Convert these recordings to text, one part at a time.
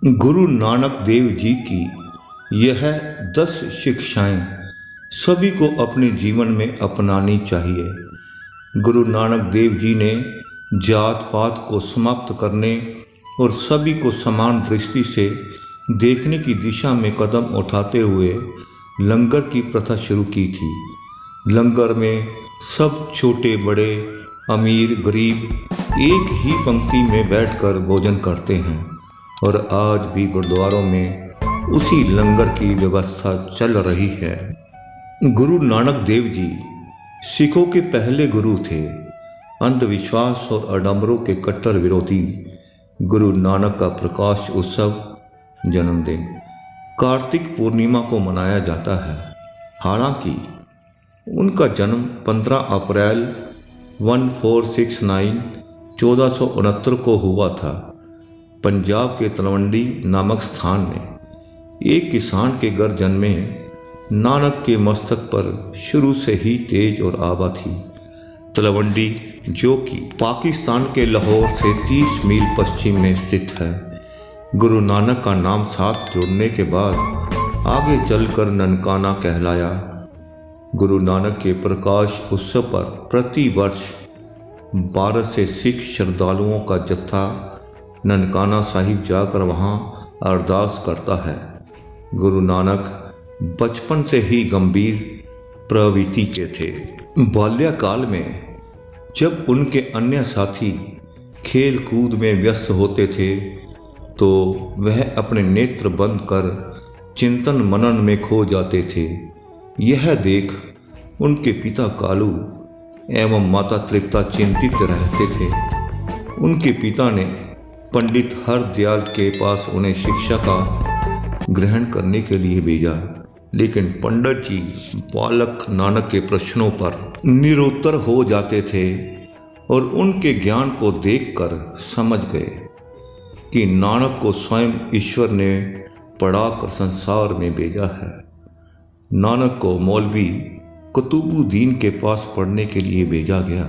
गुरु नानक देव जी की यह 10 शिक्षाएं सभी को अपने जीवन में अपनानी चाहिए। गुरु नानक देव जी ने जात पात को समाप्त करने और सभी को समान दृष्टि से देखने की दिशा में कदम उठाते हुए लंगर की प्रथा शुरू की थी। लंगर में सब छोटे बड़े, अमीर गरीब एक ही पंक्ति में बैठकर भोजन करते हैं और आज भी गुरुद्वारों में उसी लंगर की व्यवस्था चल रही है। गुरु नानक देव जी सिखों के पहले गुरु थे। अंधविश्वास और आडंबरों के कट्टर विरोधी गुरु नानक का प्रकाश उत्सव जन्मदिन कार्तिक पूर्णिमा को मनाया जाता है। हालांकि उनका जन्म 15 अप्रैल 1469 को हुआ था। पंजाब के तलवंडी नामक स्थान में एक किसान के घर जन्मे नानक के मस्तक पर शुरू से ही तेज और आभा थी। तलवंडी, जो कि पाकिस्तान के लाहौर से 30 मील पश्चिम में स्थित है, गुरु नानक का नाम साथ जोड़ने के बाद आगे चलकर ननकाना कहलाया। गुरु नानक के प्रकाश उत्सव पर प्रति वर्ष भारत से सिख श्रद्धालुओं का जत्था ननकाना साहिब जाकर वहाँ अरदास करता है। गुरु नानक बचपन से ही गंभीर प्रवृत्ति के थे। बाल्यकाल में जब उनके अन्य साथी खेल कूद में व्यस्त होते थे तो वह अपने नेत्र बंद कर चिंतन मनन में खो जाते थे। यह देख उनके पिता कालू एवं माता तृप्ता चिंतित रहते थे। उनके पिता ने पंडित हरदयाल के पास उन्हें शिक्षा का ग्रहण करने के लिए भेजा, लेकिन पंडित जी बालक नानक के प्रश्नों पर निरुत्तर हो जाते थे और उनके ज्ञान को देखकर समझ गए कि नानक को स्वयं ईश्वर ने पढ़ाकर संसार में भेजा है। नानक को मौलवी कुतुबुद्दीन के पास पढ़ने के लिए भेजा गया,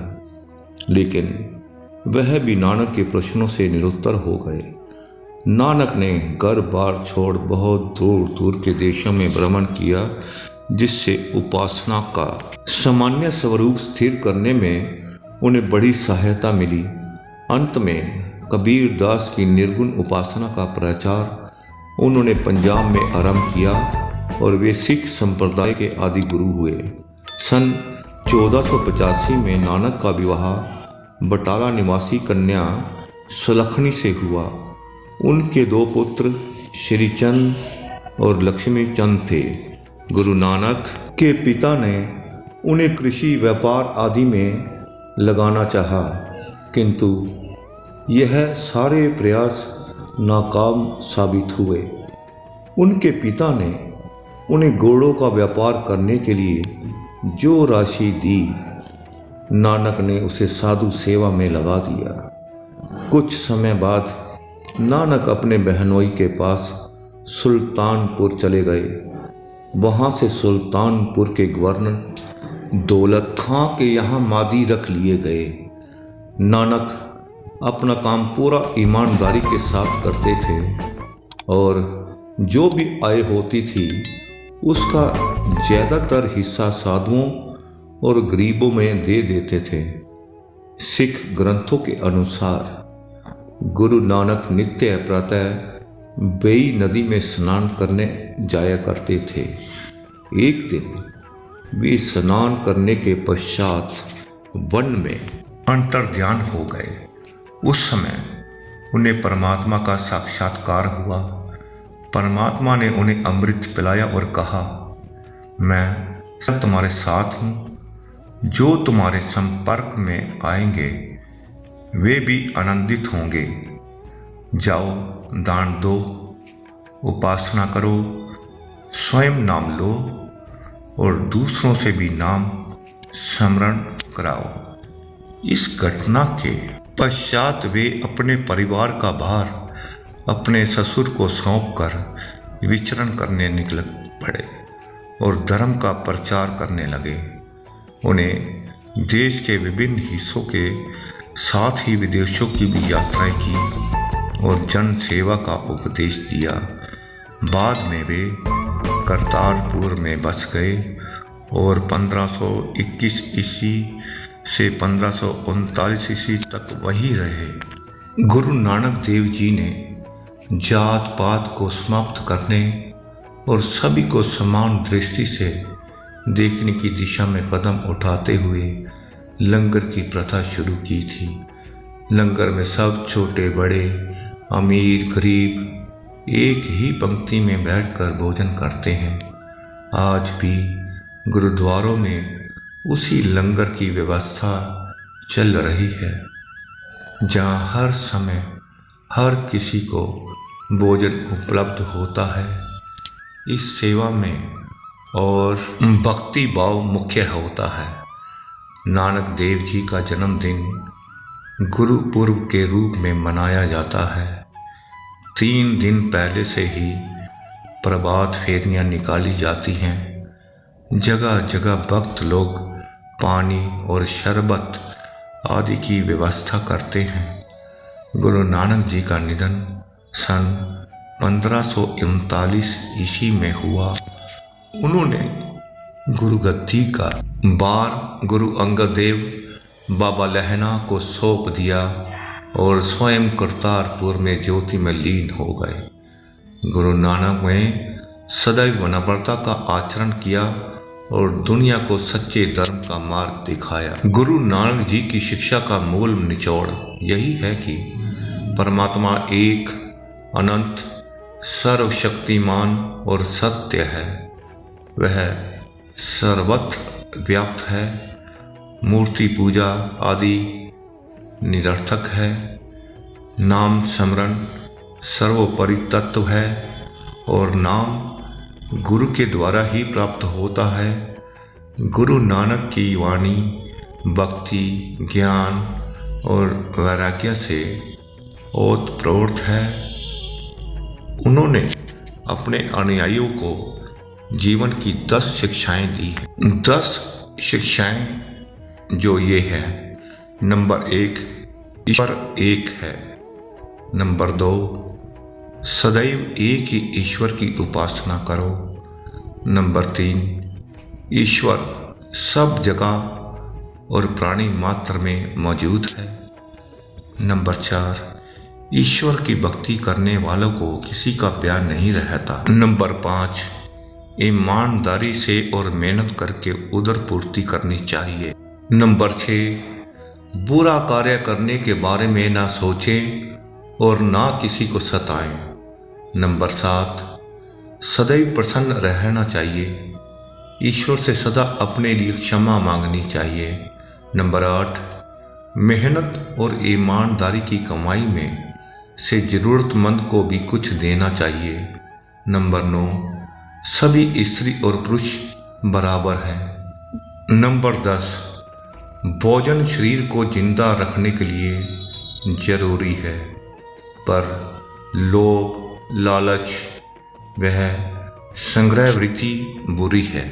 लेकिन वह भी नानक के प्रश्नों से निरुत्तर हो गए। नानक ने घर बार छोड़ बहुत दूर दूर के देशों में भ्रमण किया, जिससे उपासना का सामान्य स्वरूप स्थिर करने में उन्हें बड़ी सहायता मिली। अंत में कबीर दास की निर्गुण उपासना का प्रचार उन्होंने पंजाब में आरंभ किया और वे सिख संप्रदाय के आदि गुरु हुए। सन 1485 में नानक का विवाह बटाला निवासी कन्या सुलखनी से हुआ। उनके 2 पुत्र श्री चंद और लक्ष्मी चंद थे। गुरु नानक के पिता ने उन्हें कृषि व्यापार आदि में लगाना चाहा, किंतु यह सारे प्रयास नाकाम साबित हुए। उनके पिता ने उन्हें घोड़ों का व्यापार करने के लिए जो राशि दी, नानक ने उसे साधु सेवा में लगा दिया। कुछ समय बाद नानक अपने बहनोई के पास सुल्तानपुर चले गए। वहाँ से सुल्तानपुर के गवर्नर दौलत खां के यहाँ मादी रख लिए गए। नानक अपना काम पूरा ईमानदारी के साथ करते थे और जो भी आय होती थी उसका ज़्यादातर हिस्सा साधुओं और गरीबों में दे देते थे। सिख ग्रंथों के अनुसार गुरु नानक नित्य प्रातः बेई नदी में स्नान करने जाया करते थे। एक दिन वे स्नान करने के पश्चात वन में अंतर्ध्यान हो गए। उस समय उन्हें परमात्मा का साक्षात्कार हुआ। परमात्मा ने उन्हें अमृत पिलाया और कहा, मैं सब तुम्हारे साथ हूँ। जो तुम्हारे संपर्क में आएंगे वे भी आनंदित होंगे। जाओ, दान दो, उपासना करो, स्वयं नाम लो और दूसरों से भी नाम स्मरण कराओ। इस घटना के पश्चात वे अपने परिवार का भार अपने ससुर को सौंपकर विचरण करने निकल पड़े और धर्म का प्रचार करने लगे। उन्हें देश के विभिन्न हिस्सों के साथ ही विदेशों की भी यात्राएं की। और जन सेवा का उपदेश दिया। बाद में वे करतारपुर में बस गए और 1521 ईस्वी से 1539 ईस्वी तक वहीं रहे। गुरु नानक देव जी ने जात पात को समाप्त करने और सभी को समान दृष्टि से देखने की दिशा में कदम उठाते हुए लंगर की प्रथा शुरू की थी। लंगर में सब छोटे बड़े, अमीर गरीब एक ही पंक्ति में बैठकर भोजन करते हैं। आज भी गुरुद्वारों में उसी लंगर की व्यवस्था चल रही है, जहाँ हर समय हर किसी को भोजन उपलब्ध होता है। इस सेवा में और भक्ति भाव मुख्य होता है। नानक देव जी का जन्मदिन गुरु पूर्व के रूप में मनाया जाता है। 3 दिन पहले से ही प्रभात फेरियां निकाली जाती हैं। जगह जगह भक्त लोग पानी और शरबत आदि की व्यवस्था करते हैं। गुरु नानक जी का निधन सन 1539 ईस्वी में हुआ। उन्होंने गुरुगद्दी का भार गुरु अंगद देव बाबा लहना को सौंप दिया और स्वयं करतारपुर में ज्योति में लीन हो गए। गुरु नानक ने सदैव नम्रता का आचरण किया और दुनिया को सच्चे धर्म का मार्ग दिखाया। गुरु नानक जी की शिक्षा का मूल निचोड़ यही है कि परमात्मा एक, अनंत, सर्वशक्तिमान और सत्य है। वह सर्वत्र व्याप्त है। मूर्ति पूजा आदि निरर्थक है। नाम स्मरण सर्वोपरि तत्व है और नाम गुरु के द्वारा ही प्राप्त होता है। गुरु नानक की वाणी भक्ति, ज्ञान और वैराग्य से ओतप्रोत है। उन्होंने अपने अनुयायियों को जीवन की 10 शिक्षाएं दी हैं। 10 शिक्षाएं जो ये है: नंबर 1, ईश्वर एक है। नंबर 2, सदैव एक ही ईश्वर की उपासना करो। नंबर 3, ईश्वर सब जगह और प्राणी मात्र में मौजूद है। नंबर 4, ईश्वर की भक्ति करने वालों को किसी का प्यार नहीं रहता। नंबर 5, ईमानदारी से और मेहनत करके उदर पूर्ति करनी चाहिए। नंबर 6, बुरा कार्य करने के बारे में ना सोचें और ना किसी को सताएं। नंबर 7, सदैव प्रसन्न रहना चाहिए। ईश्वर से सदा अपने लिए क्षमा मांगनी चाहिए। नंबर 8, मेहनत और ईमानदारी की कमाई में से ज़रूरतमंद को भी कुछ देना चाहिए। नंबर 9, सभी स्त्री और पुरुष बराबर हैं। नंबर 10, भोजन शरीर को जिंदा रखने के लिए जरूरी है, पर लोभ, लालच वह संग्रह वृत्ति बुरी है।